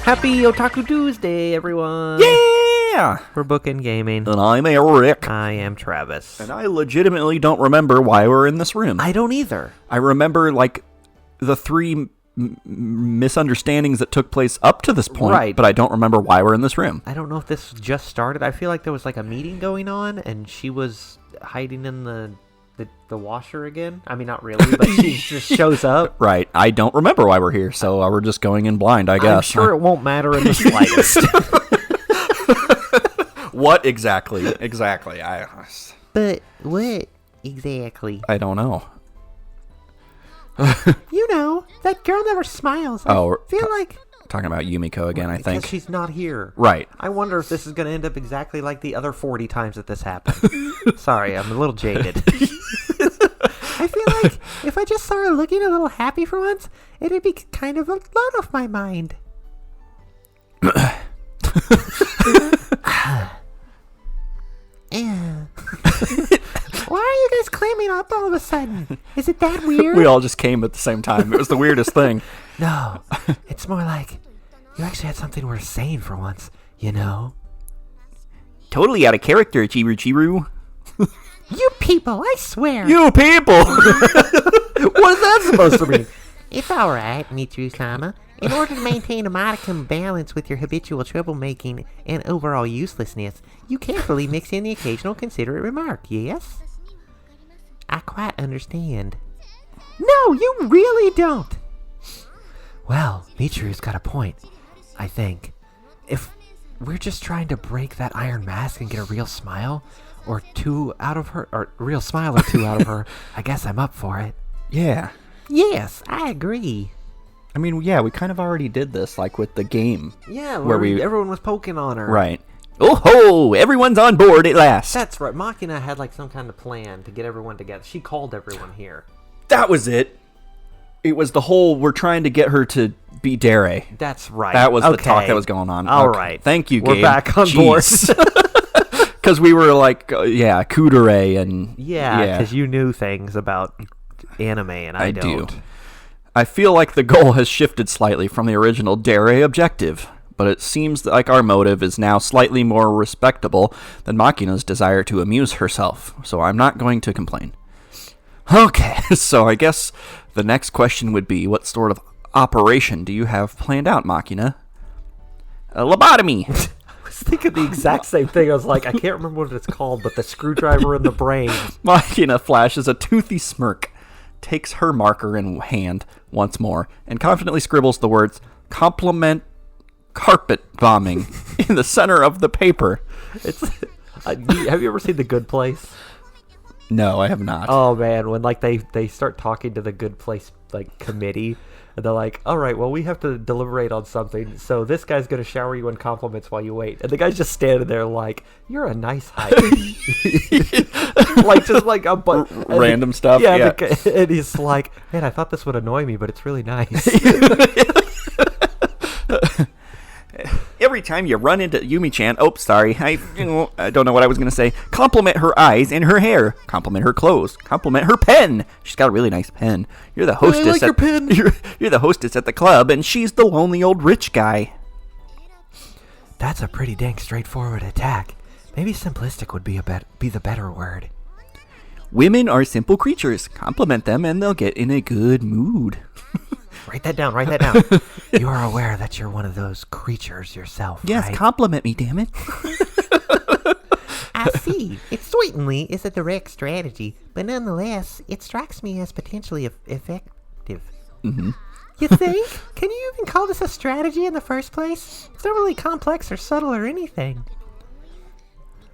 Happy Otaku Tuesday, everyone! Yeah! We're Bookend Gaming. And I'm Eric. I am Travis. And I legitimately don't remember why we're in this room. I don't either. I remember, the three misunderstandings that took place up to this point, right. But I don't remember why we're in this room. I don't know if this just started. I feel like there was a meeting going on, and she was hiding in the washer again. I mean, not really, but she just shows up. Right. I don't remember why we're here, so we're just going in blind, I guess. I'm sure it won't matter in the slightest. What exactly? Exactly. But what exactly? I don't know. You know, that girl never smiles. I feel like... Talking about Yumiko again, I think. Because she's not here. Right. I wonder if this is going to end up exactly like the other 40 times that this happened. Sorry, I'm a little jaded. I feel like if I just saw her looking a little happy for once, it'd be kind of a load off my mind. Why are you guys clamming up all of a sudden? Is it that weird? We all just came at the same time. It was the weirdest thing. No, it's more like you actually had something worth saying for once, you know? Totally out of character, Chiru. You people, I swear. You people! What is that supposed to mean? It's alright, Mitsu-sama. In order to maintain a modicum balance with your habitual troublemaking and overall uselessness, you carefully mix in the occasional considerate remark, yes? I quite understand. No, you really don't. Well, Michiru's got a point, I think. If we're just trying to break that iron mask and get a real smile or two out of her, or real smile or two out of her, I guess I'm up for it. Yeah. Yes, I agree. I mean, yeah, we kind of already did this, with the game. Yeah, where everyone was poking on her. Right. Oh ho! Everyone's on board at last. That's right. Machina had some kind of plan to get everyone together. She called everyone here. That was it. It was the whole, we're trying to get her to be Dere. That's right. That was the talk that was going on. All right. Thank you, Gabe. We're back on board. Because we were kudere and... Yeah, because you knew things about anime and I don't. Do. I feel like the goal has shifted slightly from the original Dere objective, but it seems like our motive is now slightly more respectable than Machina's desire to amuse herself, so I'm not going to complain. Okay, so I guess the next question would be, what sort of operation do you have planned out, Machina? A lobotomy! I was thinking the exact same thing. I was like, I can't remember what it's called, but the screwdriver in the brain. Machina flashes a toothy smirk, takes her marker in hand once more, and confidently scribbles the words, compliment carpet bombing, in the center of the paper. Have you ever seen The Good Place? No, I have not. Oh man, when they start talking to the Good Place committee, and they're like, all right, well, we have to deliberate on something, so this guy's gonna shower you in compliments while you wait, and the guy's just standing there you're a nice height. Random stuff. Yeah. And he's like, man, I thought this would annoy me, but it's really nice. Every time you run into Yumi-chan, I don't know what I was going to say. Compliment her eyes and her hair. Compliment her clothes. Compliment her pen. She's got a really nice pen. You're the hostess. I like your pen. You're the hostess at the club, and she's the lonely old rich guy. That's a pretty dang straightforward attack. Maybe simplistic would be the better word. Women are simple creatures. Compliment them, and they'll get in a good mood. Write that down. You are aware that you're one of those creatures yourself, yes, right? compliment me, damn it. I see. It certainly is a direct strategy, but nonetheless, it strikes me as potentially effective. Mm-hmm. You think? Can you even call this a strategy in the first place? It's not really complex or subtle or anything.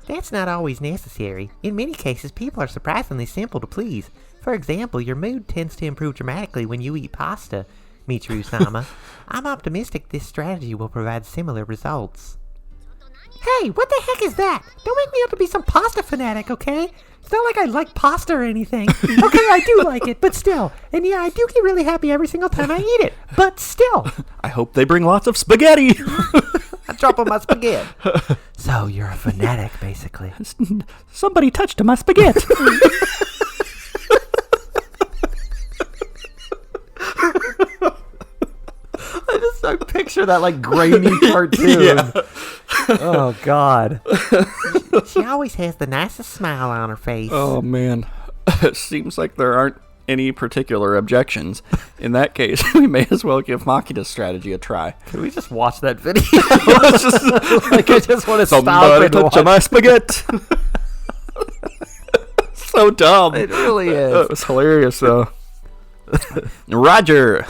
That's not always necessary. In many cases, people are surprisingly simple to please. For example, your mood tends to improve dramatically when you eat pasta, Michiru-sama. I'm optimistic this strategy will provide similar results. Hey, what the heck is that? Don't make me out to be some pasta fanatic, okay? It's not like I like pasta or anything. Okay, I do like it, but still. And yeah, I do get really happy every single time I eat it, but still. I hope they bring lots of spaghetti. I drop on my spaghetti. So you're a fanatic, basically. Somebody touched my spaghetti. picture that like grainy cartoon. Yeah. Oh God. She always has the nicest smile on her face. Oh, man. It seems like there aren't any particular objections. In that case, we may as well give Makina's strategy a try. Can we just watch that video? Like, I just want to stop Somebody and touch watch. my spaghetti. So dumb. It really is. It was hilarious, though. Roger.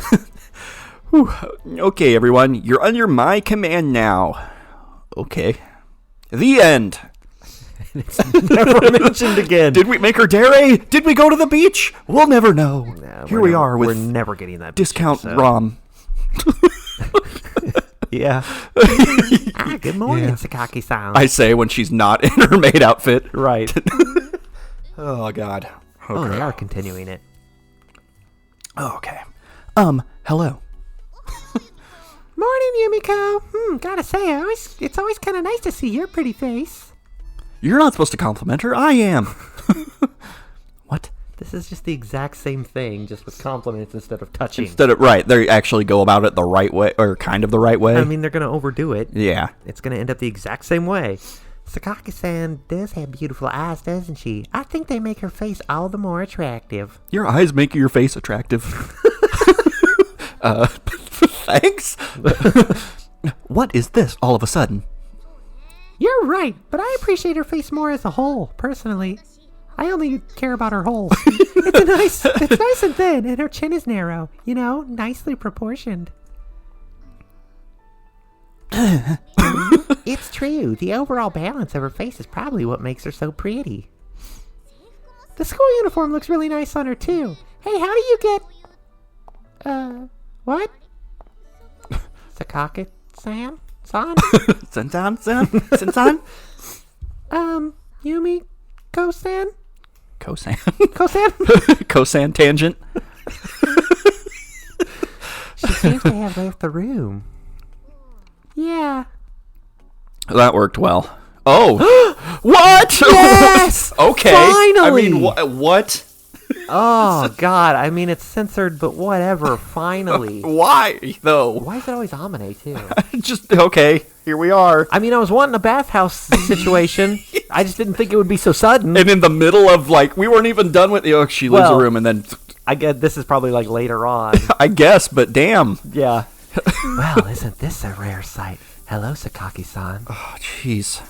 Whew. Okay, everyone. You're under my command now. Okay. The end. Never mentioned again. Did we make her Dere? Did we go to the beach? We'll never know. Nah, Here we're we never- are We're with never getting that discount picture, so- ROM. Yeah. Ah, good morning, Yeah. Sakaki-san. I say when she's not in her maid outfit. Right. Oh, God. Oh, Okay. they are continuing it. Okay. Hello. Morning, Yumiko. Gotta say, it's always kind of nice to see your pretty face. You're not supposed to compliment her. I am. What? This is just the exact same thing, just with compliments instead of touching. Right, they actually go about it the right way, or kind of the right way. I mean, they're going to overdo it. Yeah. It's going to end up the exact same way. Sakaki-san does have beautiful eyes, doesn't she? I think they make her face all the more attractive. Your eyes make your face attractive. Thanks. What is this all of a sudden? You're right, but I appreciate her face more as a whole, personally. I only care about her holes. It's nice and thin, and her chin is narrow. You know, nicely proportioned. It's true. The overall balance of her face is probably what makes her so pretty. The school uniform looks really nice on her, too. Hey, how do you get... what? Sakaki-san? San? Sensan? Yumiko-san? Cosan. Kosan? Cosan tangent. She seems to have left the room. Yeah. That worked well. Oh. What? Yes! Okay. Finally! I mean, what? Oh, God. I mean, it's censored, but whatever. Finally. Why, though? Why is it always Amine, too? Just, okay, here we are. I mean, I was wanting a bathhouse situation. I just didn't think it would be so sudden. And in the middle of, like, we weren't even done with the, she leaves Well- the room, and then, I get this is probably like later on. I guess, but damn. Yeah. Well, isn't this a rare sight? Hello, Sakaki-san. Oh, jeez.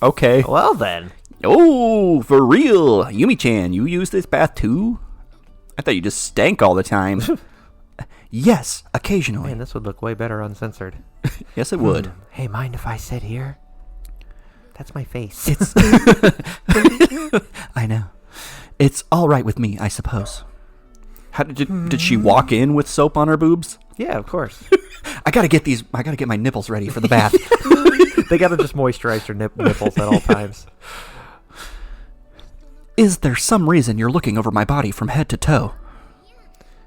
Okay. Well, then. Oh, for real. Yumi-chan, you use this bath too? I thought you just stank all the time. Yes, occasionally. Man, this would look way better uncensored. Yes, it would. Hey, mind if I sit here? That's my face. It's... I know. It's all right with me, I suppose. How did she walk in with soap on her boobs? Yeah, of course. I gotta get my nipples ready for the bath. They gotta just moisturize their nipples at all times. Is there some reason you're looking over my body from head to toe?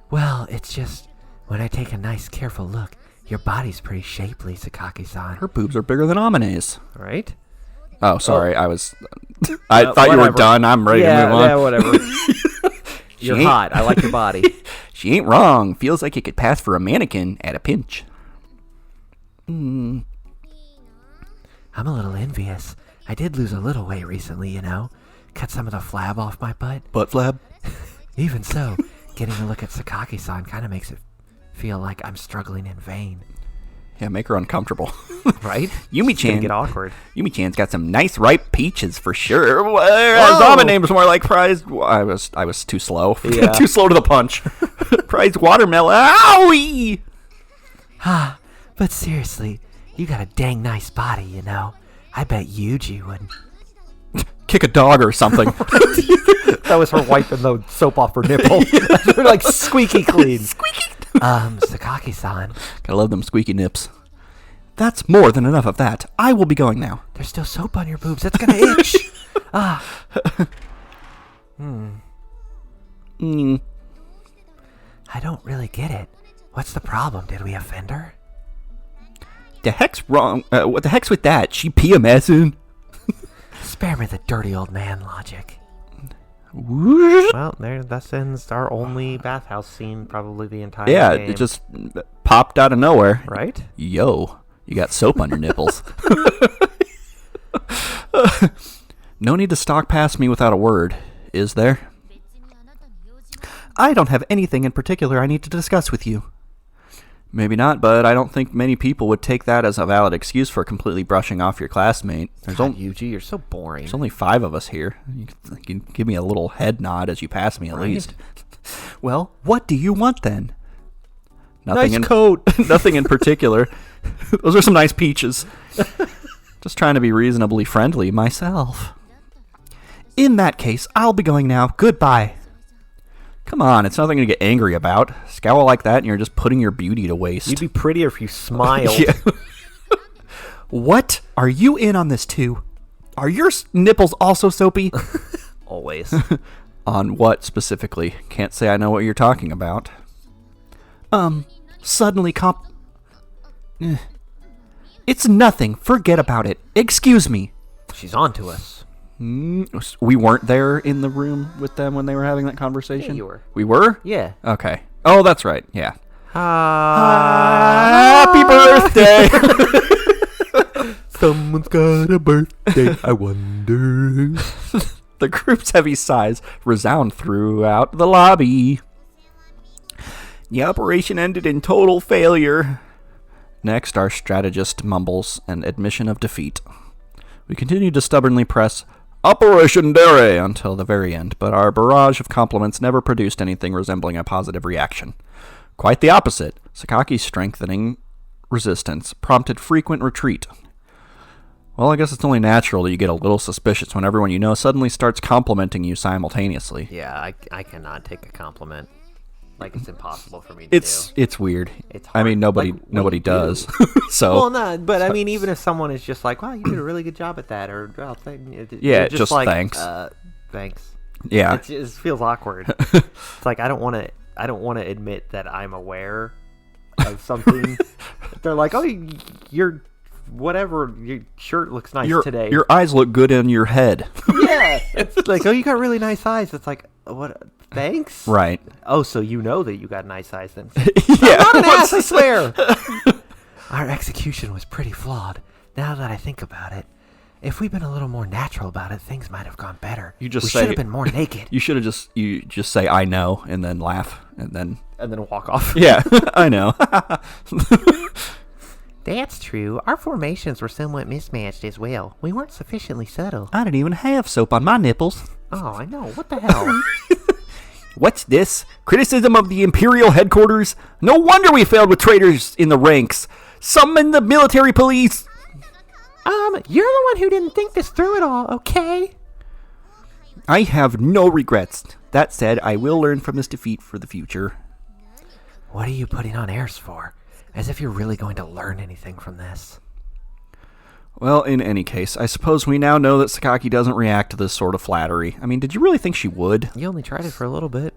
Well, it's just, when I take a nice, careful look, your body's pretty shapely, Sakaki-san. Her boobs are bigger than Amine's. Right? Oh, sorry, I thought you were whatever. done. I'm ready to move on. Yeah, whatever. You're ain't- hot. I like your body. She ain't wrong. Feels like it could pass for a mannequin at a pinch. I'm a little envious. I did lose a little weight recently, you know. Cut some of the flab off my butt. Butt flab? Even so, getting a look at Sakaki-san kind of makes it feel like I'm struggling in vain. Yeah, make her uncomfortable. Right? Yumi-chan. It's gonna get awkward. Yumi-chan's got some nice ripe peaches for sure. Zama name's more like prized. I was too slow. Yeah. Too slow to the punch. Prized watermelon. Owie! But seriously, you got a dang nice body, you know. I bet Yuji would. Kick a dog or something. That was her wiping the soap off her nipple. They're like squeaky clean. Sakaki-san, Gotta love them squeaky nips. That's more than enough of that. I will be going now. there's still soap on your boobs. That's gonna itch. Mm. I don't really get it. What's the problem? Did we offend her? The heck's wrong. What the heck's with that? She PMSing? Spare me the dirty old man logic. Well, there. That ends our only bathhouse scene, probably the entire Yeah, game. it just popped out of nowhere. Right? Yo, you got soap on your nipples. No need to stalk past me without a word, is there? I don't have anything in particular I need to discuss with you. Maybe not, but I don't think many people would take that as a valid excuse for completely brushing off your classmate. Yuji, you're so boring. There's only 5 of us here. You can give me a little head nod as you pass me at least. Well, what do you want then? Nice coat. Nothing in particular. Those are some nice peaches. Just trying to be reasonably friendly myself. In that case, I'll be going now. Goodbye. Come on, it's nothing to get angry about. Scowl like that and you're just putting your beauty to waste. You'd be prettier if you smiled. Yeah. What? Are you in on this too? Are your nipples also soapy? Always. On what specifically? Can't say I know what you're talking about. Suddenly It's nothing. Forget about it. Excuse me. She's on to us. We weren't there in the room with them when they were having that conversation? Yeah, you were. We were? Yeah. Okay. Oh, that's right. Yeah. Happy birthday! Someone's got a birthday, I wonder. The group's heavy sighs resound throughout the lobby. The operation ended in total failure. Next, our strategist mumbles an admission of defeat. We continue to stubbornly press Operation Dere until the very end, but our barrage of compliments never produced anything resembling a positive reaction. Quite the opposite. Sakaki's strengthening resistance prompted frequent retreat. Well, I guess it's only natural that you get a little suspicious when everyone you know suddenly starts complimenting you simultaneously. Yeah, I cannot take a compliment. Like, it's impossible for me to do. It's weird. It's I mean, hard. nobody does. So Well, no, but I mean, even if someone is just like, wow, you did a really good job at that, or, well, Yeah, just just like, thanks. Thanks. yeah. It just feels awkward. It's like, I don't want to admit that I'm aware of something. They're like, oh, your shirt looks nice today. Your eyes look good in your head. Yeah. It's like, oh, you got really nice eyes. It's like, what? Thanks. Right. Oh, so you know that you got nice eyes then? Yeah. I'm not an ass, I swear. Our execution was pretty flawed. Now that I think about it, if we'd been a little more natural about it, things might have gone better. You just we say- should have been more naked. You should have just say I know and then laugh and then walk off. yeah, I know. That's true. Our formations were somewhat mismatched as well. We weren't sufficiently subtle. I didn't even have soap on my nipples. Oh, I know. What the hell? What's this? Criticism of the Imperial headquarters? No wonder we failed with traitors in the ranks. Summon the military police. You're the one who didn't think this through at all, okay? I have no regrets. That said, I will learn from this defeat for the future. What are you putting on airs for? As if you're really going to learn anything from this. Well, in any case, I suppose we now know that Sakaki doesn't react to this sort of flattery. I mean, did you really think she would? You only tried it for a little bit.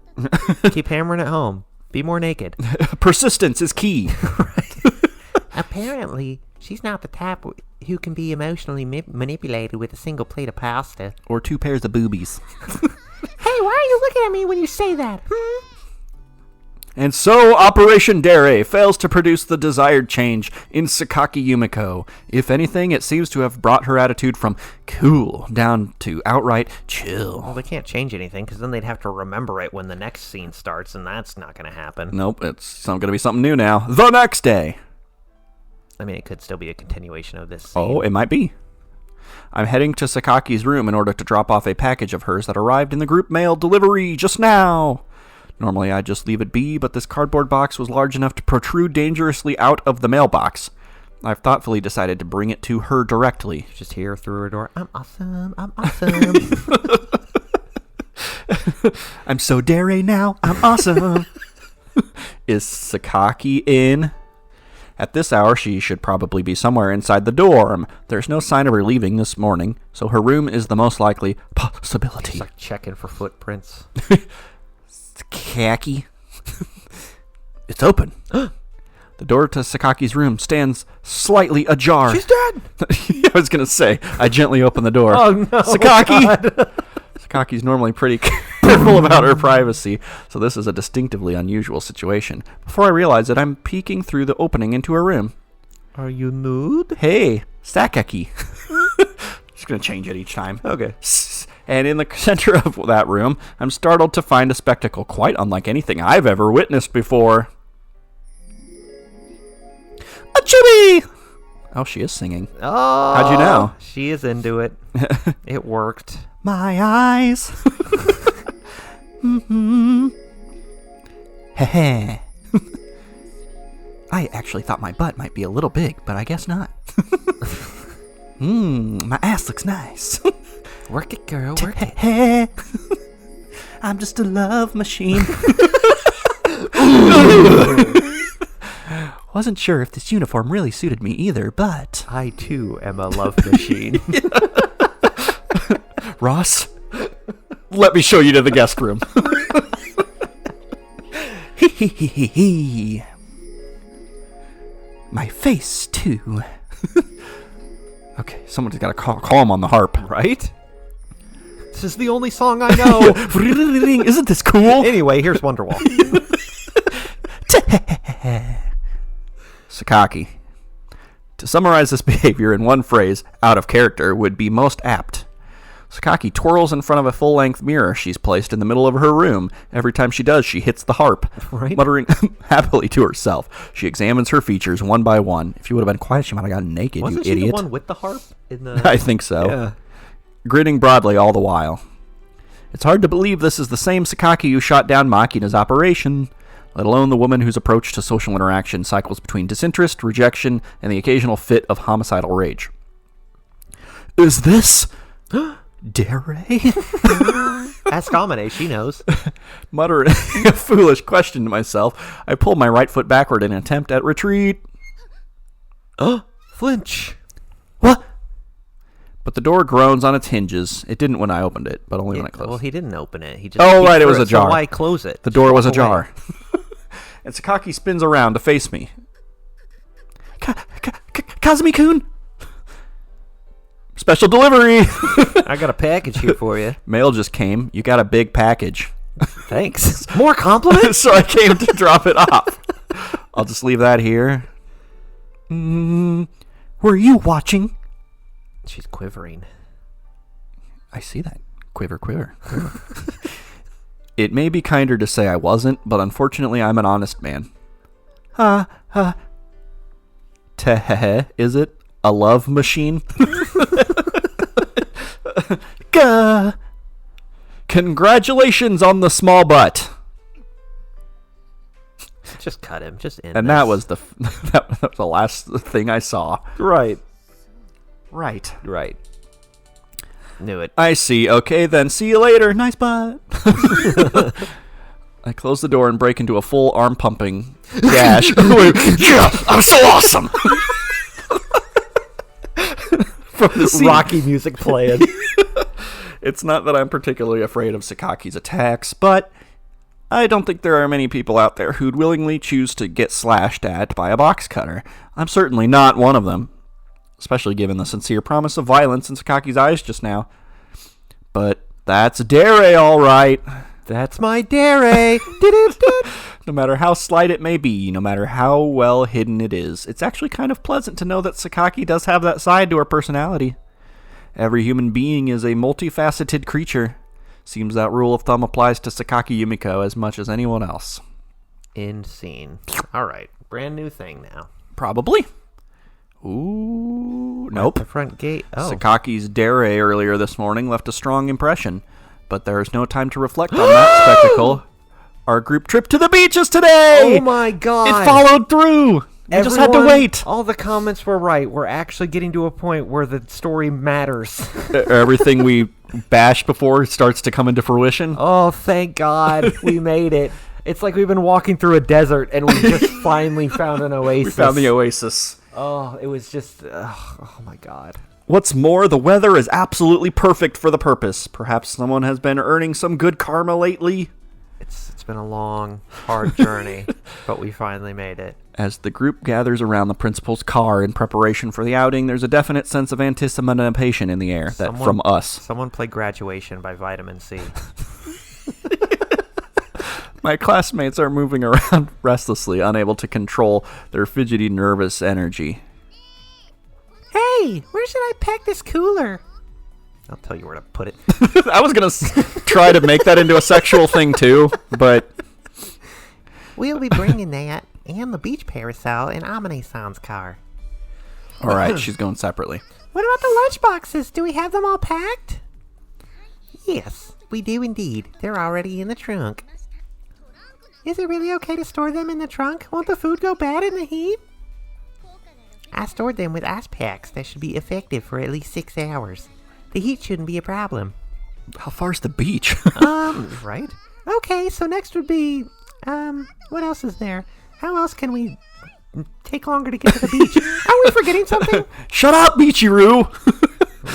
Keep hammering it home. Be more naked. Persistence is key. Apparently, she's not the type who can be emotionally manipulated with a single plate of pasta. Or 2 pairs of boobies. Hey, why are you looking at me when you say that? And so, Operation Dere fails to produce the desired change in Sakaki Yumiko. If anything, it seems to have brought her attitude from cool down to outright chill. Well, they can't change anything, because then they'd have to remember it when the next scene starts, and that's not going to happen. Nope, it's going to be something new now. The next day. I mean, it could still be a continuation of this scene. Oh, it might be. I'm heading to Sakaki's room in order to drop off a package of hers that arrived in the group mail delivery just now. Normally I'd just leave it be, but this cardboard box was large enough to protrude dangerously out of the mailbox. I've thoughtfully decided to bring it to her directly. Just hear through her door, I'm awesome, I'm awesome. I'm so Dere now, I'm awesome. Is Sakaki in? At this hour, she should probably be somewhere inside the dorm. There's no sign of her leaving this morning, so her room is the most likely possibility. Just like checking for footprints. Khaki. It's open. The door to Sakaki's room stands slightly ajar. She's dead! I was going to say, I gently open the door. Oh, no. Sakaki! Sakaki's normally pretty careful about her privacy, so this is a distinctively unusual situation. Before I realize it, I'm peeking through the opening into her room. Are you nude? Hey, Sakaki. Just going to change it each time. Okay. And in the center of that room, I'm startled to find a spectacle quite unlike anything I've ever witnessed before. A chibi! Oh, she is singing. Oh. How'd you know? She is into it. It worked. My eyes. Mm-hmm. Heh. I actually thought my butt might be a little big, but I guess not. My ass looks nice. Work it, girl. Work it. I'm just a love machine. Wasn't sure if this uniform really suited me either, but... I, too, am a love machine. Ross, let me show you to the guest room. My face, too. Okay, someone's got to call him on the harp. Right? This is the only song I know. Isn't this cool? Anyway, here's Wonderwall. Sakaki. To summarize this behavior in one phrase, out of character, would be most apt. Sakaki twirls in front of a full-length mirror she's placed in the middle of her room. Every time she does, she hits the harp, Right. muttering happily to herself. She examines her features one by one. If you would have been quiet, she might have gotten naked, Wasn't you she idiot. the one with the harp? In the... I think so. Yeah. Grinning broadly all the while. It's hard to believe this is the same Sakaki who shot down Makina's operation, let alone the woman whose approach to social interaction cycles between disinterest, rejection, and the occasional fit of homicidal rage. Is this... Dere? Ask Amine, she knows. Muttering a foolish question to myself, I pull my right foot backward in an attempt at retreat. Flinch. What? But the door groans on its hinges. It didn't when I opened it, but only when I closed. Well, he didn't open it. He just Oh, peeked right, it was through ajar. So why close it? The door was Walk away. ajar. And Sakaki spins around to face me. Kazumi-kun! Special delivery! I got a package here for you. Mail just came. You got a big package. Thanks. More compliments? So I came to drop it off. I'll just leave that here. Were you watching? She's quivering. I see that. Quiver, quiver. It may be kinder to say I wasn't, but unfortunately I'm an honest man. Tehehe, is it? A love machine? Gah! Congratulations on the small butt. Just cut him. Just end And this. that was that was the last thing I saw. Right. Right. Right. Knew it. I see. Okay, then. See you later. Nice butt. I close the door and break into a full arm-pumping gash. Yeah, I'm so awesome! From the scene. Rocky music playing. It's not that I'm particularly afraid of Sakaki's attacks, but I don't think there are many people out there who'd willingly choose to get slashed at by a box cutter. I'm certainly not one of them, especially given the sincere promise of violence in Sakaki's eyes just now. But that's Dere, all right. That's my Dere. No matter how slight it may be, no matter how well hidden it is, it's actually kind of pleasant to know that Sakaki does have that side to her personality. Every human being is a multifaceted creature. Seems that rule of thumb applies to Sakaki Yumiko as much as anyone else. End scene. All right. Brand new thing now. Probably. Ooh, nope. The front gate. Oh. Sakaki's Dere earlier this morning left a strong impression, but there is no time to reflect on that spectacle. Our group trip to the beaches today! Oh my god. It followed through! We just had to wait! All the comments were right. We're actually getting to a point where the story matters. Everything we bashed before starts to come into fruition. Oh, thank God. We made it. It's like we've been walking through a desert and we just finally found an oasis. We found the oasis. Oh, it was just... oh my God. What's more, the weather is absolutely perfect for the purpose. Perhaps someone has been earning some good karma lately. It's been a long, hard journey, but we finally made it. As the group gathers around the principal's car in preparation for the outing, there's a definite sense of anticipation in the air from us. Someone play Graduation by Vitamin C. My classmates are moving around restlessly, unable to control their fidgety, nervous energy. Hey, where should I pack this cooler? I'll tell you where to put it. I was going to try to make that into a sexual thing, too, but... We'll be bringing that and the beach parasol in Amane-san's car. All right, she's going separately. What about the lunch boxes? Do we have them all packed? Yes, we do indeed. They're already in the trunk. Is it really okay to store them in the trunk? Won't the food go bad in the heat? I stored them with ice packs that should be effective for at least 6 hours. The heat shouldn't be a problem. How far's the beach? Right? Okay, so next would be, what else is there? How else can we take longer to get to the beach? Are we forgetting something? Shut up, Michiru!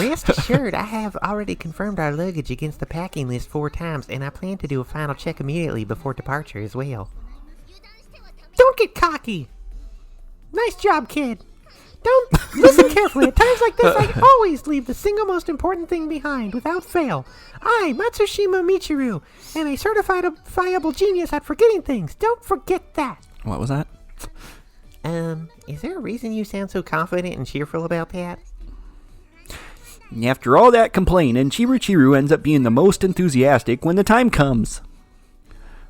Rest assured, I have already confirmed our luggage against the packing list 4 times, and I plan to do a final check immediately before departure as well. Don't get cocky! Nice job, kid! Don't listen carefully. At times like this, I always leave the single most important thing behind, without fail. I, Matsushima Michiru, am a certifiable genius at forgetting things. Don't forget that. What was that? Is there a reason you sound so confident and cheerful about that? After all that complaining, Chiru ends up being the most enthusiastic when the time comes.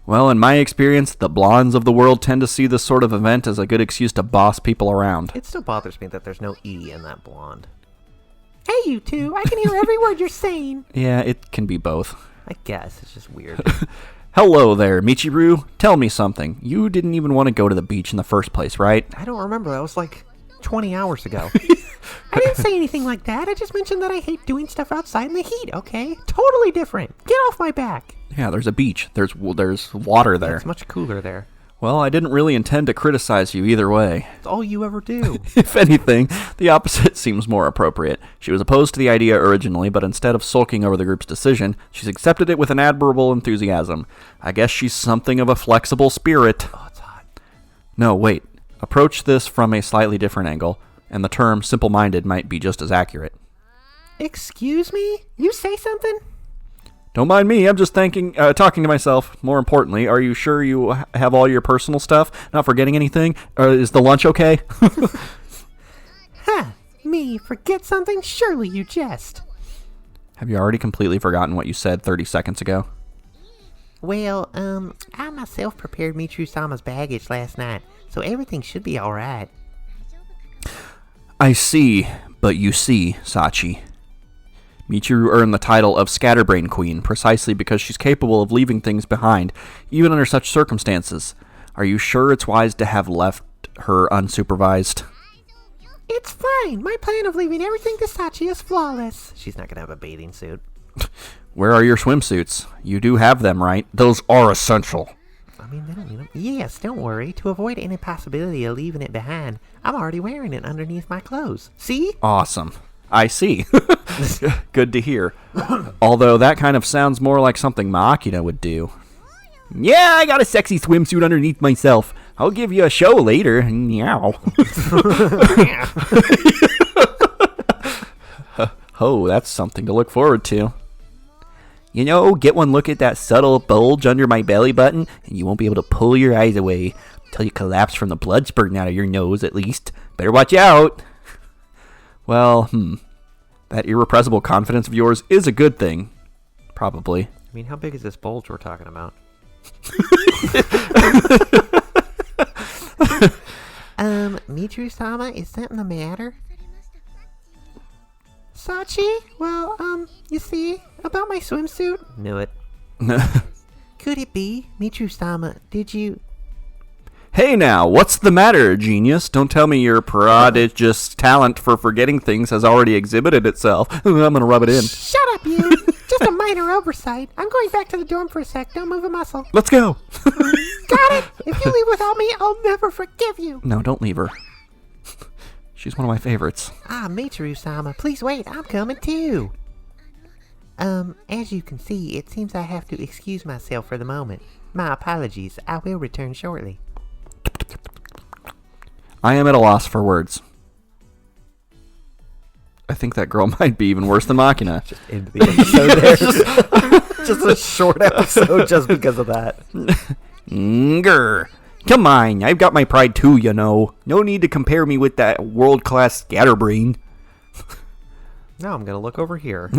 Well, in my experience, the blondes of the world tend to see this sort of event as a good excuse to boss people around. It still bothers me that there's no E in that blonde. Hey, you two, I can hear every word you're saying. Yeah, it can be both. I guess, it's just weird. Hello there, Michiru. Tell me something. You didn't even want to go to the beach in the first place, right? I don't remember. That was like 20 hours ago. I didn't say anything like that. I just mentioned that I hate doing stuff outside in the heat, okay? Totally different. Get off my back. Yeah, there's a beach. There's water there. It's much cooler there. Well, I didn't really intend to criticize you either way. It's all you ever do. If anything, the opposite seems more appropriate. She was opposed to the idea originally, but instead of sulking over the group's decision, she's accepted it with an admirable enthusiasm. I guess she's something of a flexible spirit. Oh, it's hot. No, wait. Approach this from a slightly different angle, and the term simple-minded might be just as accurate. Excuse me? You say something? Don't mind me, I'm just talking to myself. More importantly, are you sure you have all your personal stuff? Not forgetting anything? Is the lunch okay? Ha! Me forget something? Surely you jest. Have you already completely forgotten what you said 30 seconds ago? Well, I myself prepared Michiru-sama's baggage last night, so everything should be alright. I see, but you see, Sachi. Michiru earned the title of Scatterbrain Queen precisely because she's capable of leaving things behind, even under such circumstances. Are you sure it's wise to have left her unsupervised? It's fine. My plan of leaving everything to Sachi is flawless. She's not gonna have a bathing suit. Where are your swimsuits? You do have them, right? Those are essential. I mean, they don't need them. Yes, don't worry. To avoid any possibility of leaving it behind, I'm already wearing it underneath my clothes. See? Awesome. I see. Good to hear. Although that kind of sounds more like something Makina would do. Yeah, I got a sexy swimsuit underneath myself. I'll give you a show later. Meow. Oh, that's something to look forward to. You know, get one look at that subtle bulge under my belly button, and you won't be able to pull your eyes away until you collapse from the blood spurting out of your nose, at least. Better watch out. Well, that irrepressible confidence of yours is a good thing. Probably. I mean, how big is this bulge we're talking about? Michiru-sama, is something the matter? Sachi? Well, you see, about my swimsuit? Knew it. Could it be, Michiru-sama, did you... Hey now, what's the matter, genius? Don't tell me your prodigious talent for forgetting things has already exhibited itself. I'm gonna rub it in. Shut up, you! Just a minor oversight. I'm going back to the dorm for a sec. Don't move a muscle. Let's go. Got it! If you leave without me, I'll never forgive you. No, don't leave her. She's one of my favorites. Ah, Michiru-sama, please wait. I'm coming too. As you can see, it seems I have to excuse myself for the moment. My apologies. I will return shortly. I am at a loss for words. I think that girl might be even worse than Makina. Just end the episode there. Just a short episode just because of that. Grr. Come on, I've got my pride too, you know. No need to compare me with that world-class scatterbrain. Now I'm gonna look over here.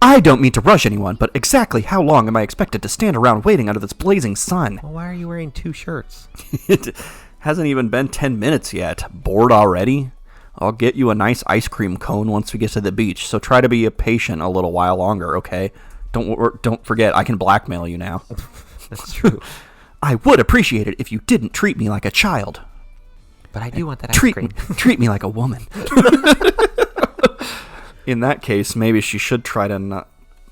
I don't mean to rush anyone, but exactly how long am I expected to stand around waiting under this blazing sun? Well, why are you wearing 2 shirts? It hasn't even been 10 minutes yet. Bored already? I'll get you a nice ice cream cone once we get to the beach, so try to be patient a little while longer, okay? Don't forget, I can blackmail you now. That's true. I would appreciate it if you didn't treat me like a child. But I do want that ice cream. Treat me like a woman. In that case, maybe she should try to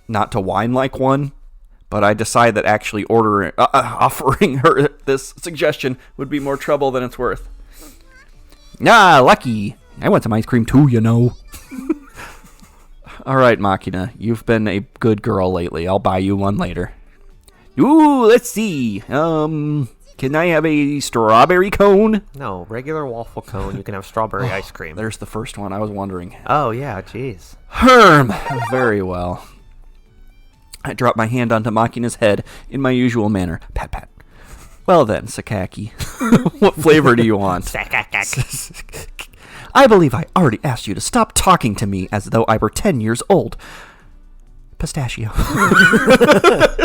not to whine like one. But I decide that actually offering her this suggestion would be more trouble than it's worth. Ah, lucky. I want some ice cream too, you know. All right, Machina, you've been a good girl lately. I'll buy you one later. Ooh, let's see. Can I have a strawberry cone? No, regular waffle cone. You can have strawberry ice cream. There's the first one. I was wondering. Oh, yeah, jeez. Herm. Very well. I drop my hand onto Machina's head in my usual manner. Pat, pat. Well then, Sakaki. What flavor do you want? I believe I already asked you to stop talking to me as though I were 10 years old. Pistachio.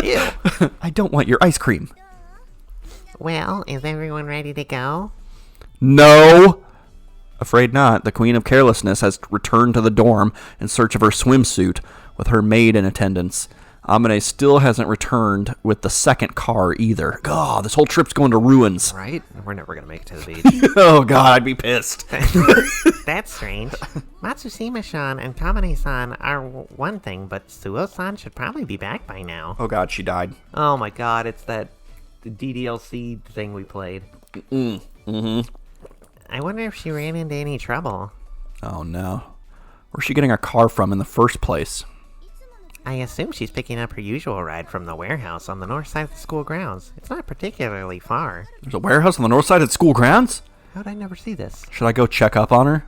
Ew. I don't want your ice cream. Well, is everyone ready to go? No! Afraid not. The Queen of Carelessness has returned to the dorm in search of her swimsuit with her maid in attendance. Amine still hasn't returned with the second car either. God, this whole trip's going to ruins. Right? We're never going to make it to the beach. Oh, God, I'd be pissed. That's strange. Matsushima-san and Kamane-san are one thing, but Suo-san should probably be back by now. Oh, God, she died. Oh, my God. It's that DDLC thing we played. Mm-hmm. I wonder if she ran into any trouble. Oh, no. Where's she getting her car from in the first place? I assume she's picking up her usual ride from the warehouse on the north side of the school grounds. It's not particularly far. There's a warehouse on the north side of school grounds? How'd I never see this? Should I go check up on her?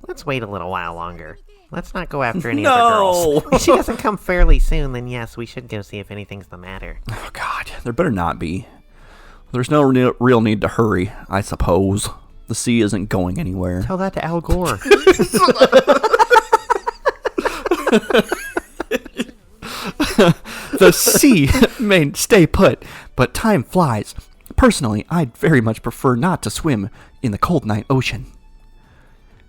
Let's wait a little while longer. Let's not go after any No! of the girls. If she doesn't come fairly soon, then yes, we should go see if anything's the matter. Oh, God, there better not be. There's no real need to hurry, I suppose. The sea isn't going anywhere. Tell that to Al Gore. The sea may stay put, but time flies. Personally, I'd very much prefer not to swim in the cold night ocean.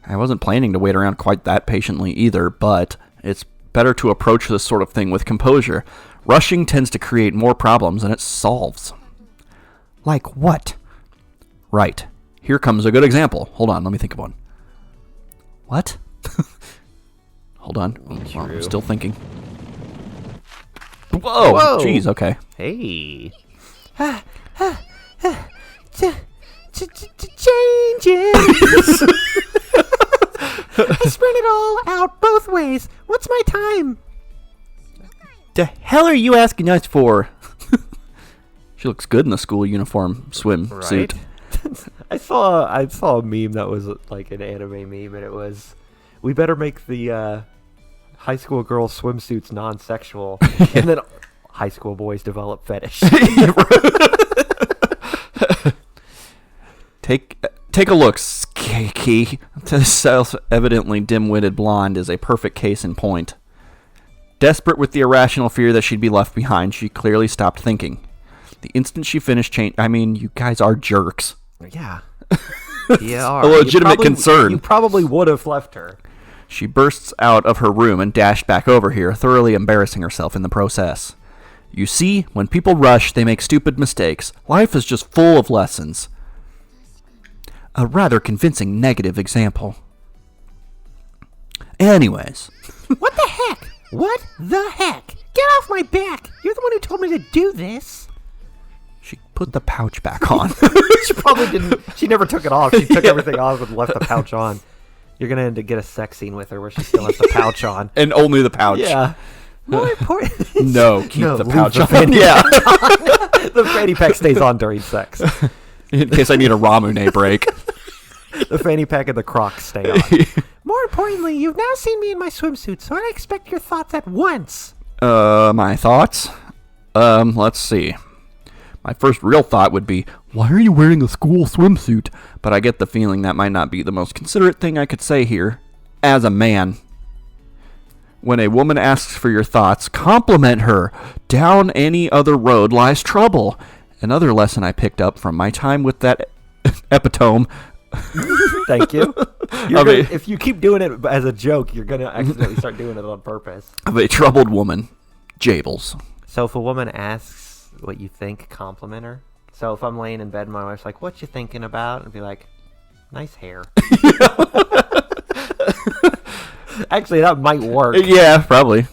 I wasn't planning to wait around quite that patiently either, but it's better to approach this sort of thing with composure. Rushing tends to create more problems than it solves. Like what? Right. Here comes a good example. Hold on, let me think of one. What? Hold on. I'm still thinking. Whoa! Jeez, okay. Hey. Changes! I spread it all out both ways. What's my time? The hell are you asking us for? She looks good in the school uniform swimsuit. Right? I saw a meme that was like an anime meme, and it was, we better make the high school girls' swimsuits non-sexual, and then high school boys develop fetish. Take a look, Skiki. The self-evidently dim-witted blonde is a perfect case in point. Desperate with the irrational fear that she'd be left behind, she clearly stopped thinking. The instant she finished you guys are jerks. Yeah. Yeah. A legitimate concern. You probably would have left her. She bursts out of her room and dashed back over here, thoroughly embarrassing herself in the process. You see, when people rush, they make stupid mistakes. Life is just full of lessons. A rather convincing negative example. Anyways. What the heck? What the heck? Get off my back! You're the one who told me to do this. She put the pouch back on. She probably didn't. She never took it off. She took everything off and left the pouch on. You're going to get a sex scene with her where she still has the pouch on. And only the pouch. Yeah. More important. No, keep the pouch the on. fanny Yeah. The fanny pack stays on during sex. In case I need a Ramune break. The fanny pack and the Crocs stay on. More importantly, you've now seen me in my swimsuit, so I expect your thoughts at once. My thoughts? Let's see. My first real thought would be, why are you wearing a school swimsuit? But I get the feeling that might not be the most considerate thing I could say here. As a man. When a woman asks for your thoughts, compliment her. Down any other road lies trouble. Another lesson I picked up from my time with that epitome. Thank you. A, if you keep doing it as a joke, you're going to accidentally start doing it on purpose. Of a troubled woman. Jables. So if a woman asks what you think, compliment her. So if I'm laying in bed and my wife's like, what you thinking about? And be like, nice hair. Actually, that might work. Yeah, probably.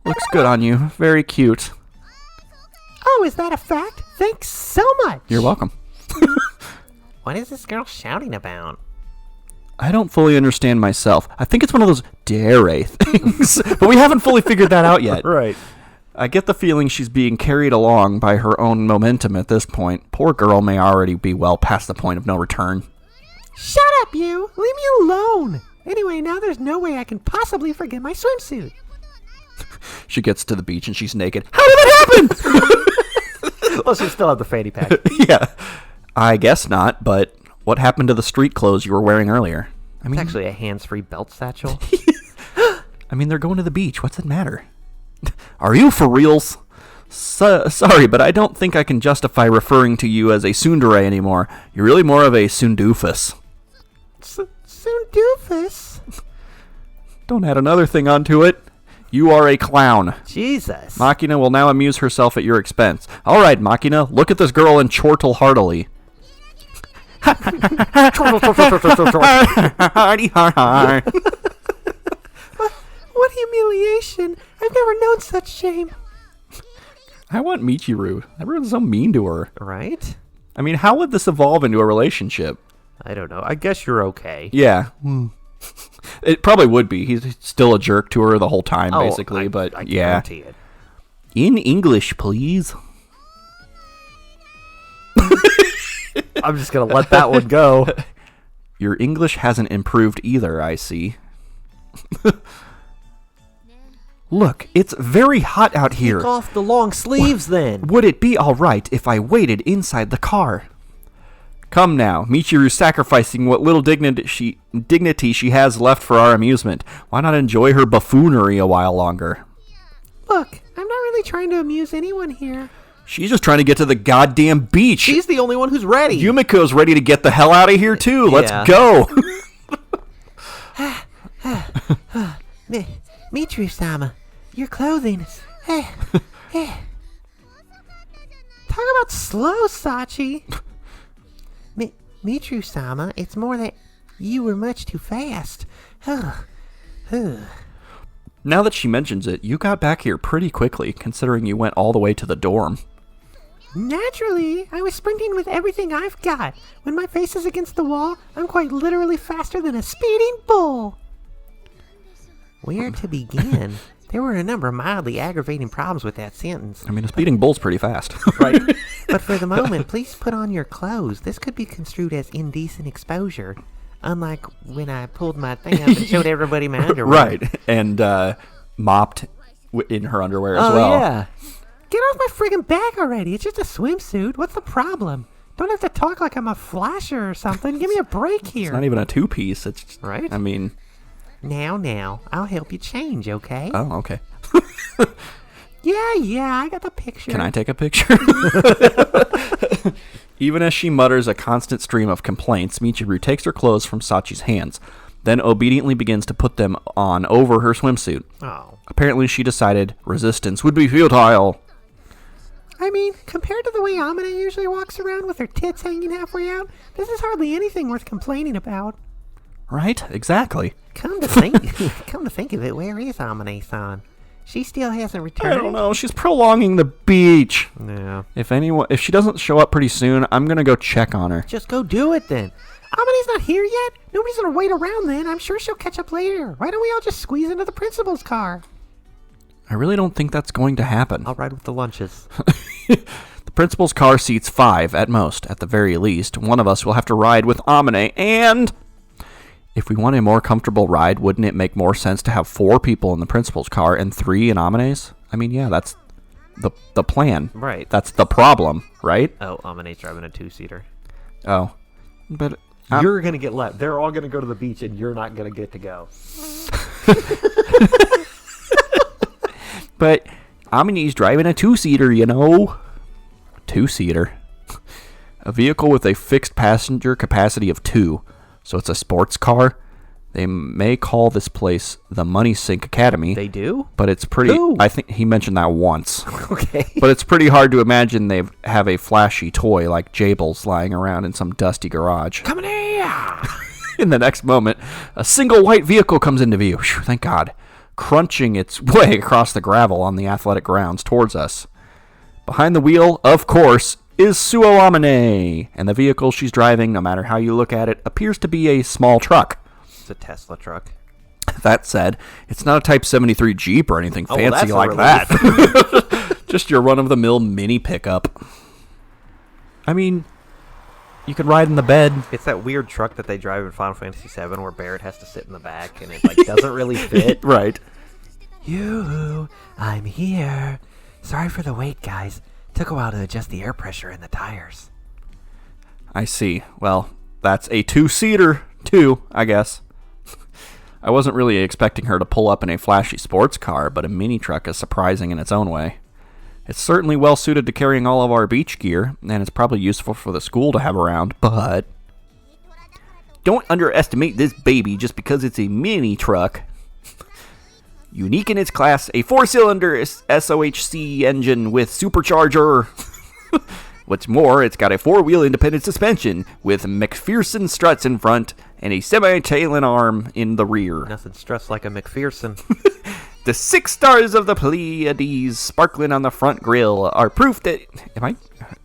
Looks good on you. Very cute. Oh, is that a fact? Thanks so much. You're welcome. What is this girl shouting about? I don't fully understand myself. I think it's one of those Dere things. But we haven't fully figured that out yet. Right. I get the feeling she's being carried along by her own momentum at this point. Poor girl may already be well past the point of no return. Shut up, you! Leave me alone! Anyway, now there's no way I can possibly forget my swimsuit. She gets to the beach and she's naked. How did that happen? Well, she still have the fanny pack. Yeah. I guess not, but what happened to the street clothes you were wearing earlier? I mean, It's actually a hands-free belt satchel. I mean, they're going to the beach. What's it matter? Are you for reals? Sorry, but I don't think I can justify referring to you as a tsundere anymore. You're really more of a sundoofus. Sundoofus? Don't add another thing onto it. You are a clown. Jesus. Machina will now amuse herself at your expense. All right, Machina, look at this girl and chortle heartily. What humiliation! I've never known such shame. I want Michiru. Everyone's so mean to her. Right? I mean, how would this evolve into a relationship? I don't know. I guess you're okay. Yeah. It probably would be. He's still a jerk to her the whole time, Oh, basically, but I yeah. guarantee it. In English, please. I'm just going to let that one go. Your English hasn't improved either, I see. Look, it's very hot out here. Take off the long sleeves then. Would it be all right if I waited inside the car? Come now, Michiru's sacrificing what little dignity she has left for our amusement. Why not enjoy her buffoonery a while longer? Look, I'm not really trying to amuse anyone here. She's just trying to get to the goddamn beach. She's the only one who's ready. Yumiko's ready to get the hell out of here, too. Let's Yeah. go. Mitru-sama, your clothing. Talk about slow, Sachi. Mitru-sama, it's more that you were much too fast. Now that she mentions it, you got back here pretty quickly, considering you went all the way to the dorm. Naturally, I was sprinting with everything I've got. When my face is against the wall, I'm quite literally faster than a speeding bull. Where to begin? There were a number of mildly aggravating problems with that sentence. I mean, a speeding bull's pretty fast. Right. But for the moment, please put on your clothes. This could be construed as indecent exposure. Unlike when I pulled my thing up and showed everybody my underwear. Right, and mopped in her underwear as well. Yeah. Get off my friggin' back already. It's just a swimsuit. What's the problem? Don't have to talk like I'm a flasher or something. Give me a break here. It's not even a two-piece. It's just, Right? I mean, Now, I'll help you change, okay? oh, okay. Yeah, I got the picture. Can I take a picture? Even as she mutters a constant stream of complaints, Michiru takes her clothes from Sachi's hands, then obediently begins to put them on over her swimsuit. Oh. Apparently she decided resistance would be futile. I mean, compared to the way Amine usually walks around with her tits hanging halfway out, this is hardly anything worth complaining about. Right? Exactly. Come to think of it, where is Amine-san? She still hasn't returned. I don't know. She's prolonging the beach. No. If she doesn't show up pretty soon, I'm gonna go check on her. Just go do it then. Amine's not here yet. Nobody's gonna wait around then. I'm sure she'll catch up later. Why don't we all just squeeze into the principal's car? I really don't think that's going to happen. I'll ride with the lunches. The principal's car seats 5 at most. At the very least, one of us will have to ride with Amine, and if we want a more comfortable ride, wouldn't it make more sense to have 4 people in the principal's car and 3 in Amine's? I mean, yeah, that's the plan. Right. That's the problem, right? Oh, Amane's driving a 2-seater. Oh. But You're going to get left. They're all going to go to the beach, and you're not going to get to go. But Amine's driving a 2-seater, you know. 2-seater. A vehicle with a fixed passenger capacity of 2. So it's a sports car. They may call this place the Money Sink Academy. They do? But it's pretty... Who? I think he mentioned that once. Okay. But it's pretty hard to imagine they have a flashy toy like Jables lying around in some dusty garage. Come here! In the next moment, a single white vehicle comes into view. Whew, thank God. Crunching its way across the gravel on the athletic grounds towards us. Behind the wheel, of course, is Suo Amane. And the vehicle she's driving, no matter how you look at it, appears to be a small truck. It's a Tesla truck. That said, it's not a Type 73 Jeep or anything fancy like relief. that. Just your run-of-the-mill mini pickup. I mean, you could ride in the bed. It's that weird truck that they drive in Final Fantasy VII where Barrett has to sit in the back and it like doesn't really fit. Right. I'm here. Sorry for the wait, guys. Took a while to adjust the air pressure in the tires. I see. Well, that's a 2-seater, too, I guess. I wasn't really expecting her to pull up in a flashy sports car, but a mini truck is surprising in its own way. It's certainly well suited to carrying all of our beach gear, and it's probably useful for the school to have around, but don't underestimate this baby just because it's a mini truck. Unique in its class, a 4-cylinder SOHC engine with supercharger. What's more, it's got a 4-wheel independent suspension with McPherson struts in front and a semi-tailin arm in the rear. Nothing stressed like a McPherson. The 6 stars of the Pleiades sparkling on the front grille are proof that...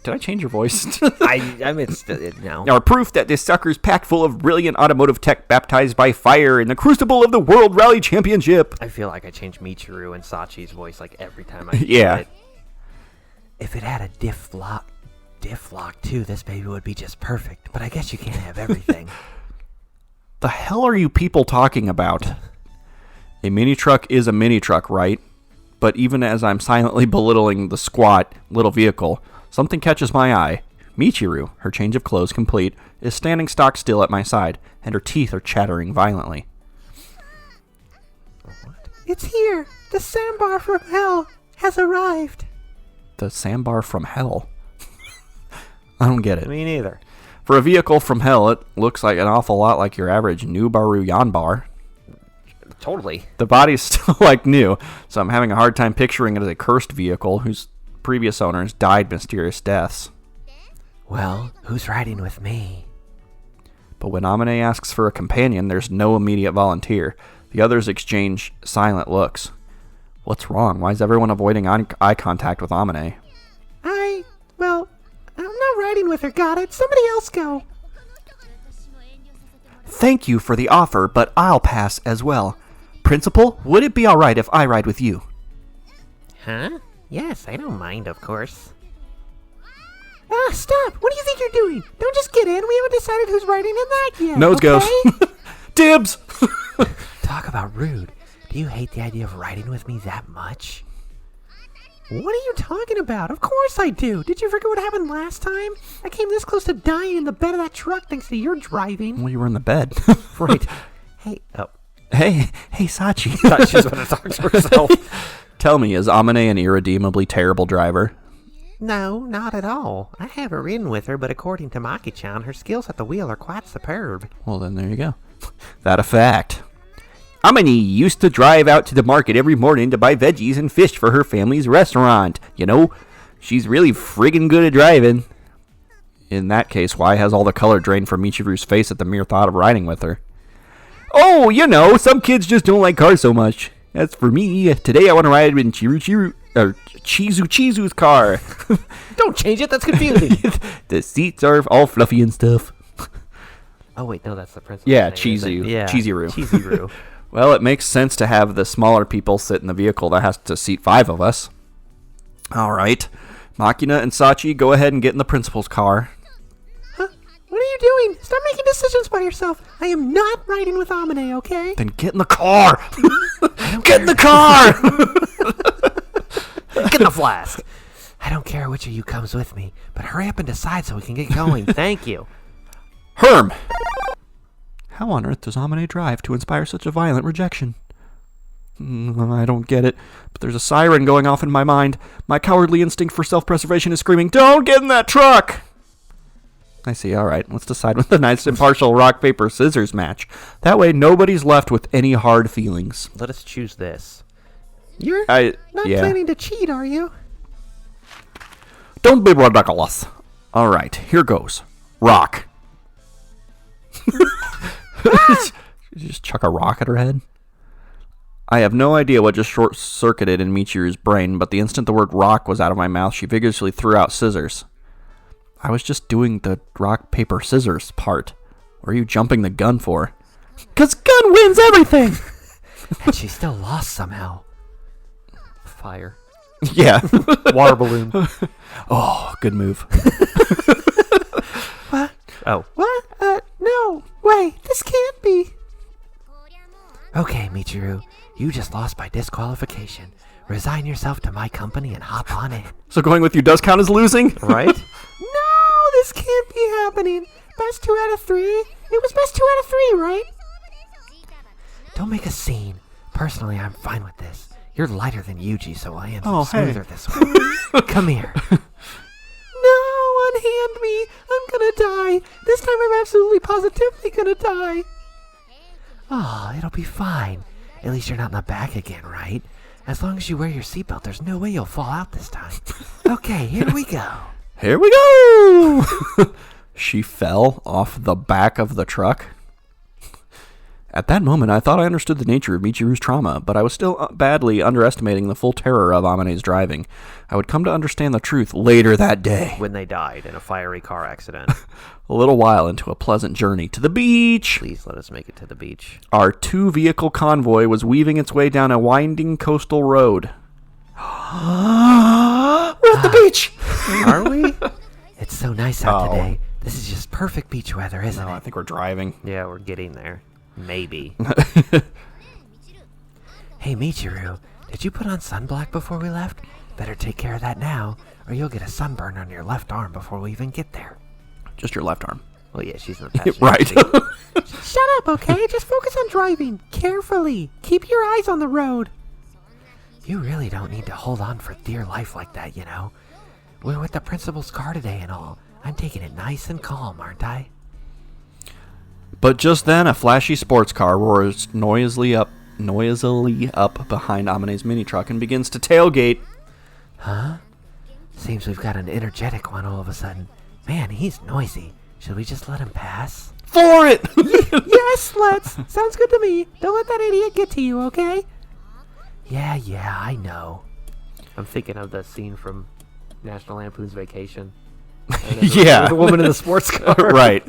Did I change your voice? I mean, no. Are proof that this sucker's packed full of brilliant automotive tech baptized by fire in the crucible of the World Rally Championship. I feel like I change Michiru and Sachi's voice like every time I Yeah. do it. If it had a diff lock too, this baby would be just perfect. But I guess you can't have everything. The hell are you people talking about? A mini truck is a mini truck, right? But even as I'm silently belittling the squat little vehicle, something catches my eye. Michiru, her change of clothes complete, is standing stock still at my side, and her teeth are chattering violently. It's here. The sandbar from hell has arrived. The sandbar from hell? I don't get it. Me neither. For a vehicle from hell, it looks like an awful lot like your average Nubaru Yanbar. Totally. The body's still like new, so I'm having a hard time picturing it as a cursed vehicle whose previous owners died mysterious deaths. Well, who's riding with me? But when Amane asks for a companion, there's no immediate volunteer. The others exchange silent looks. What's wrong? Why is everyone avoiding eye contact with Amane? I'm not riding with her, got it. Somebody else go. Thank you for the offer, but I'll pass as well. Principal, would it be alright if I ride with you? Huh? Yes, I don't mind, of course. Ah, stop! What do you think you're doing? Don't just get in. We haven't decided who's riding in that yet. Nose goes. Dibs! Talk about rude. Do you hate the idea of riding with me that much? What are you talking about? Of course I do. Did you forget what happened last time? I came this close to dying in the bed of that truck thanks to your driving. Well, you were in the bed. Right. Hey, Hey, Sachi. thought she was going to talk to herself. Tell me, is Amane an irredeemably terrible driver? No, not at all. I haven't ridden with her, but according to Maki-chan, her skills at the wheel are quite superb. Well, then there you go. That a fact. Amane used to drive out to the market every morning to buy veggies and fish for her family's restaurant. You know, she's really friggin' good at driving. In that case, why has all the color drained from Michiru's face at the mere thought of riding with her? Oh, you know, some kids just don't like cars so much. As for me, today I want to ride in Chizu's car. Don't change it. That's confusing. The seats are all fluffy and stuff. Oh, wait. No, that's the principal. Yeah, name, isn't it? Chizu. Yeah. Chiziru. Chiziru. Well, it makes sense to have the smaller people sit in the vehicle that has to seat 5 of us. All right. Makina and Sachi, go ahead and get in the principal's car. Huh? What are you doing? Stop making decisions by yourself. I am not riding with Amane, okay? Then get in the car! Get in the car! Get in the flask. I don't care which of you comes with me, but hurry up and decide so we can get going. Thank you. Herm! How on earth does Amane drive to inspire such a violent rejection? I don't get it, but there's a siren going off in my mind. My cowardly instinct for self-preservation is screaming, "Don't get in that truck!" I see, alright, let's decide with a nice impartial rock, paper, scissors match. That way nobody's left with any hard feelings. Let us choose this. You're not yeah. planning to cheat, are you? Don't be ridiculous. Alright, here goes. Rock. You just chuck a rock at her head? I have no idea what just short-circuited in Michiru's brain, but the instant the word rock was out of my mouth, she vigorously threw out scissors. I was just doing the rock, paper, scissors part. What are you jumping the gun for? 'Cause gun wins everything! And she still lost somehow. Fire. Yeah. Water balloon. Oh, good move. What? Oh. What? No. Wait, this can't be. Okay, Michiru, you just lost by disqualification. Resign yourself to my company and hop on in. So going with you does count as losing? Right? No, this can't be happening. Best 2 out of 3. It was best 2 out of 3, right? Don't make a scene. Personally, I'm fine with this. You're lighter than Yuji, so I am Oh, smoother this way. Come here. No, unhand me. I'm gonna die. This time I'm absolutely positively gonna die. Oh, it'll be fine. At least you're not in the back again, right? As long as you wear your seatbelt, there's no way you'll fall out this time. Okay, here we go. Here we go! She fell off the back of the truck. At that moment, I thought I understood the nature of Michiru's trauma, but I was still badly underestimating the full terror of Amane's driving. I would come to understand the truth later that day. When they died in a fiery car accident. A little while into a pleasant journey to the beach. Please let us make it to the beach. Our 2-vehicle convoy was weaving its way down a winding coastal road. We're at the beach! Are we? It's so nice out Oh. today. This is just perfect beach weather, isn't No, I it? think we're driving. Yeah, we're getting there. Maybe. Hey, Michiru, did you put on sunblock before we left? Better take care of that now, or you'll get a sunburn on your left arm before we even get there. Just your left arm. Well, yeah, she's in the passenger Right. seat. Shut up, okay? Just focus on driving. Carefully. Keep your eyes on the road. You really don't need to hold on for dear life like that, you know. We're with the principal's car today and all. I'm taking it nice and calm, aren't I? But just then, a flashy sports car roars noisily up behind Amane's mini truck and begins to tailgate. Huh? Seems we've got an energetic one all of a sudden. Man, he's noisy. Should we just let him pass? For it! Yes, let's. Sounds good to me. Don't let that idiot get to you, okay? Yeah, I know. I'm thinking of the scene from National Lampoon's Vacation. Yeah. The woman in the sports car. Right.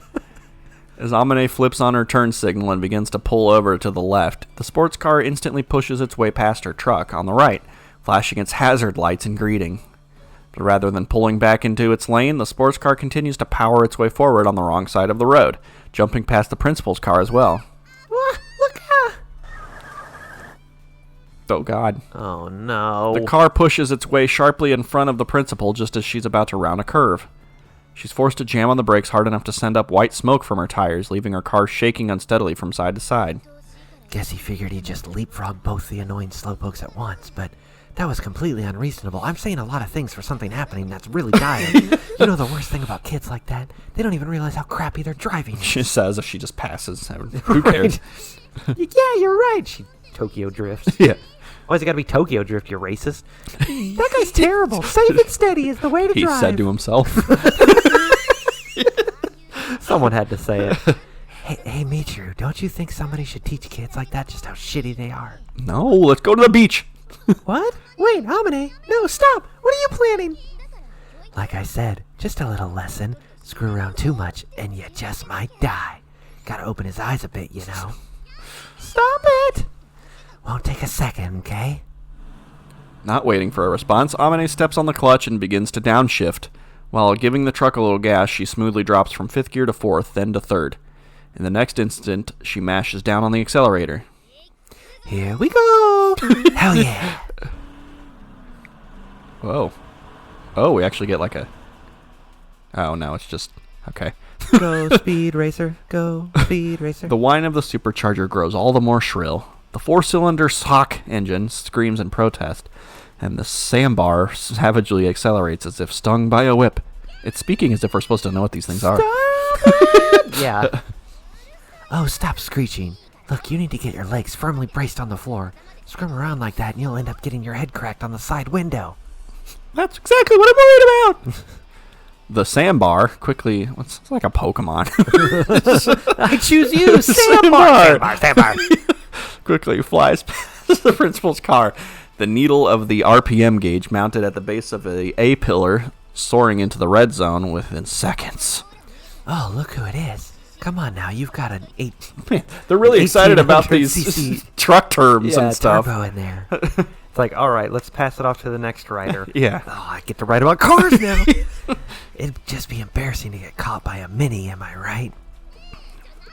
As Amane flips on her turn signal and begins to pull over to the left, the sports car instantly pushes its way past her truck on the right, flashing its hazard lights in greeting. But rather than pulling back into its lane, the sports car continues to power its way forward on the wrong side of the road, jumping past the principal's car as well. Look out. Oh, God. Oh, no. The car pushes its way sharply in front of the principal just as she's about to round a curve. She's forced to jam on the brakes hard enough to send up white smoke from her tires, leaving her car shaking unsteadily from side to side. Guess he figured he'd just leapfrog both the annoying slowpokes at once, but that was completely unreasonable. I'm saying a lot of things for something happening that's really dire. You know the worst thing about kids like that? They don't even realize how crappy they're driving. She says if she just passes. Who cares? Yeah, you're right. She Tokyo drifts. Yeah. Why's it gotta be Tokyo drift, you racist? That guy's terrible. Safe and steady is the way to He drive. said to himself. Someone had to say it. Hey, Michiru, don't you think somebody should teach kids like that just how shitty they are? No, let's go to the beach. What? Wait, Amane. No, stop. What are you planning? Like I said, just a little lesson. Screw around too much, and you just might die. Gotta open his eyes a bit, you know. Stop it. Won't take a second, okay? Not waiting for a response, Amane steps on the clutch and begins to downshift. While giving the truck a little gas, she smoothly drops from 5th gear to 4th, then to 3rd. In the next instant, she mashes down on the accelerator. Here we go! Hell yeah! Whoa. Oh, we actually get like a... Oh, no, it's just... Okay. Go, speed racer. Go, speed racer. The whine of the supercharger grows all the more shrill. The 4-cylinder sock engine screams in protest, and the sandbar savagely accelerates as if stung by a whip. It's speaking as if we're supposed to know what these things are. Yeah. Oh, stop screeching. Look, you need to get your legs firmly braced on the floor. Scrum around like that and you'll end up getting your head cracked on the side window. That's exactly what I'm worried about! The sandbar quickly... It's like a Pokemon. I choose you, Sandbar! Quickly flies past the principal's car. The needle of the RPM gauge mounted at the base of the A pillar soaring into the red zone within seconds. Oh, look who it is. Come on now, you've got an 8... Man, they're really excited about 1800 these cc truck terms and stuff. turbo in there. It's like, all right, let's pass it off to the next rider. Yeah. Oh, I get to write about cars now. It'd just be embarrassing to get caught by a Mini, am I right?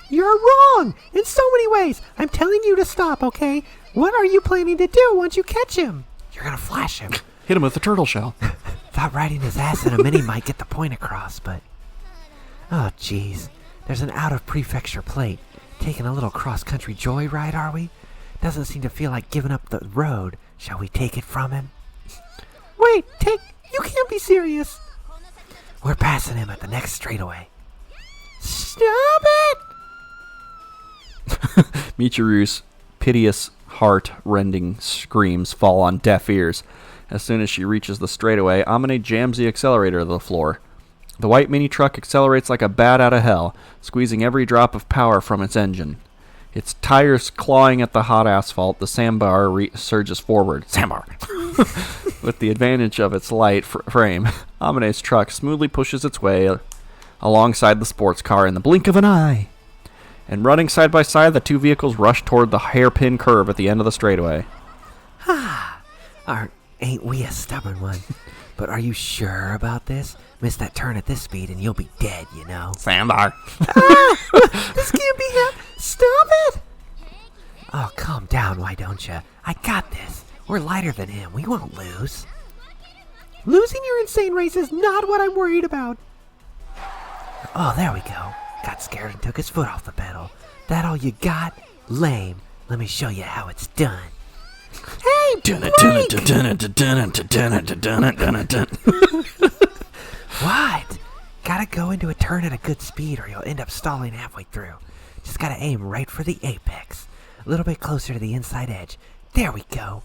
You're wrong in so many ways. I'm telling you to stop, okay? What are you planning to do once you catch him? You're gonna flash him. Hit him with a turtle shell. Thought riding his ass in a Mini might get the point across, but... Oh, jeez. There's an out-of-prefecture plate. Taking a little cross-country joyride, are we? Doesn't seem to feel like giving up the road. Shall we take it from him? Wait, you can't be serious. We're passing him at the next straightaway. Stop it! Michiru's piteous, heart-rending screams fall on deaf ears. As soon as she reaches the straightaway, Amine jams the accelerator to the floor. The white mini-truck accelerates like a bat out of hell, squeezing every drop of power from its engine. Its tires clawing at the hot asphalt, the sandbar surges forward. Sandbar! With the advantage of its light frame, Amine's truck smoothly pushes its way alongside the sports car in the blink of an eye. And running side by side, the two vehicles rush toward the hairpin curve at the end of the straightaway. Ain't we a stubborn one? But are you sure about this? Miss that turn at this speed and you'll be dead, you know. Sandbar! This can't be happening. Stop it! Oh, calm down, why don't you? I got this. We're lighter than him. We won't lose. Losing your insane race is not what I'm worried about. Oh, there we go. Got scared and took his foot off the pedal. That all you got? Lame. Let me show you how it's done. Hey, What? Gotta go into a turn at a good speed or you'll end up stalling halfway through. Just gotta aim right for the apex. A little bit closer to the inside edge. There we go.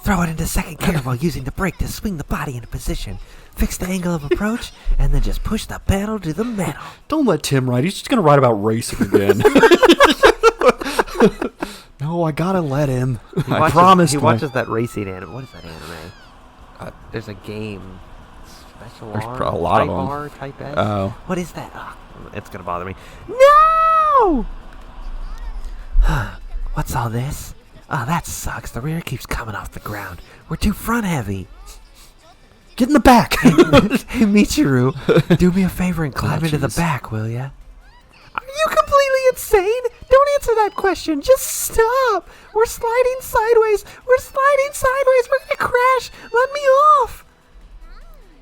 Throw it into second gear while using the brake to swing the body into position. Fix the angle of approach, and then just push the pedal to the metal. Don't let Tim ride. He's just going to write about racing again. No, I got to let him. I promised. He watches that racing anime. What is that anime? There's a game. Special There's R? a lot of Type them. R? Type S? Oh. What is that? It's going to bother me. no! What's all this? Oh, that sucks. The rear keeps coming off the ground. We're too front heavy. Get in the back. Hey, Michiru, do me a favor and climb into the jeez. back, will ya? Are you completely insane? Don't answer that question. Just stop. We're sliding sideways. We're gonna crash. Let me off.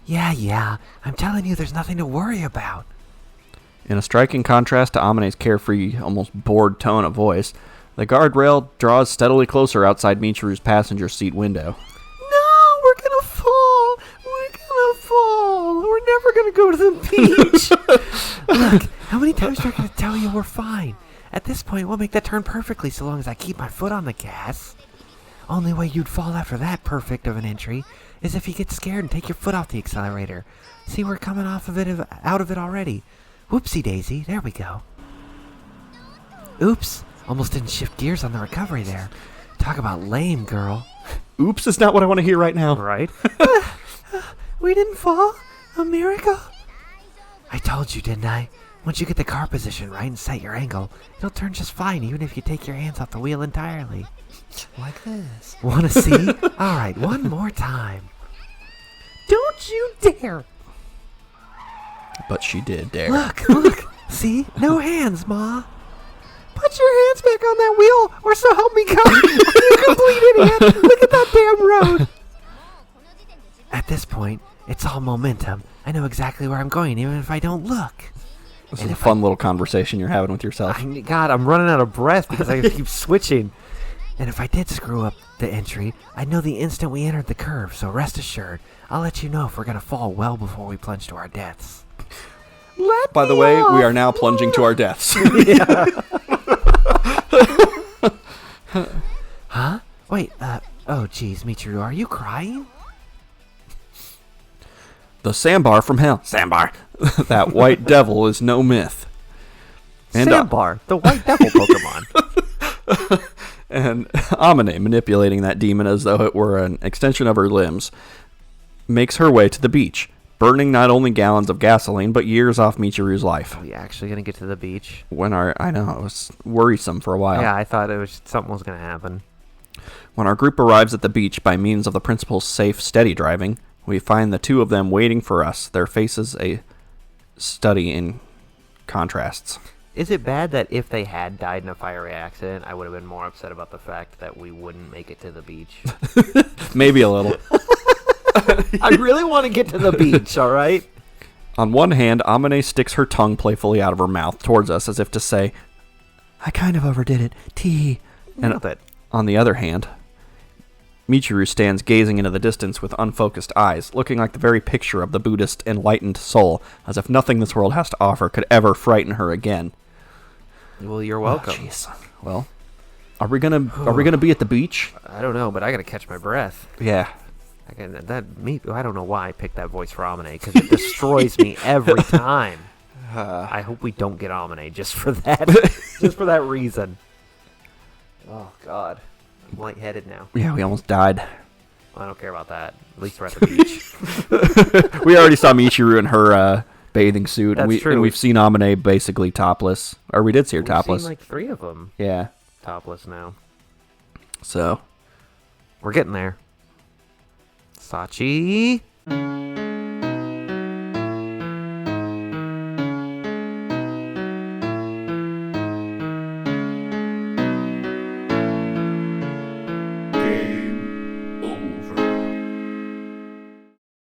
Yeah. I'm telling you, there's nothing to worry about. In a striking contrast to Amine's carefree, almost bored tone of voice, the guardrail draws steadily closer outside Michiru's passenger seat window. No, we're gonna fall. We're never gonna go to the beach. Look, how many times are I going to tell you we're fine? At this point, we'll make that turn perfectly so long as I keep my foot on the gas. Only way you'd fall after that perfect of an entry is if you get scared and take your foot off the accelerator. See, we're coming out of it already. Whoopsie daisy, there we go. Oops, almost didn't shift gears on the recovery there. Talk about lame, girl. Oops, is not what I want to hear right now. Right? We didn't fall. A miracle. I told you, didn't I? Once you get the car position right and set your angle, it'll turn just fine even if you take your hands off the wheel entirely. Like this. Want to see? All right, one more time. Don't you dare. But she did, Dere. Look. See? No hands, Ma. Put your hands back on that wheel, or so help me God! You complete idiot! Look at that damn road! At this point, it's all momentum. I know exactly where I'm going, even if I don't look. This is a fun little conversation you're having with yourself. God, I'm running out of breath because I keep switching. And if I did screw up the entry, I'd know the instant we entered the curve, so rest assured, I'll let you know if we're going to fall well before we plunge to our deaths. By the way, we are now plunging to our deaths. Huh? Wait, oh geez, Michiru, are you crying? The sandbar from hell. Sandbar. That white devil is no myth. And, Sandbar, the white devil Pokemon. And Amane, manipulating that demon as though it were an extension of her limbs, makes her way to the beach, burning not only gallons of gasoline, but years off Michiru's life. Are we actually going to get to the beach? I know, it was worrisome for a while. Yeah, I thought something was going to happen. When our group arrives at the beach by means of the principal's safe, steady driving, we find the two of them waiting for us, their faces a study in contrasts. Is it bad that if they had died in a fiery accident, I would have been more upset about the fact that we wouldn't make it to the beach? Maybe a little. I really want to get to the beach, all right? On one hand, Amane sticks her tongue playfully out of her mouth towards us as if to say, I kind of overdid it. Tee. And on the other hand, Michiru stands gazing into the distance with unfocused eyes, looking like the very picture of the Buddhist enlightened soul, as if nothing this world has to offer could ever frighten her again. Well, you're welcome. Jeez. Well, are we gonna be at the beach? I don't know, but I gotta catch my breath. Yeah. I don't know why I picked that voice for Amane, because it destroys me every time. I hope we don't get Amane just for that, just for that reason. Oh God, I'm lightheaded now. Yeah, we almost died. I don't care about that. At least we're at the beach. We already saw Michiru in her bathing suit, That's true. and we've seen Amane basically topless, or we did see her topless. We've seen like 3 of them Yeah. topless now. So We're getting there. Sachi.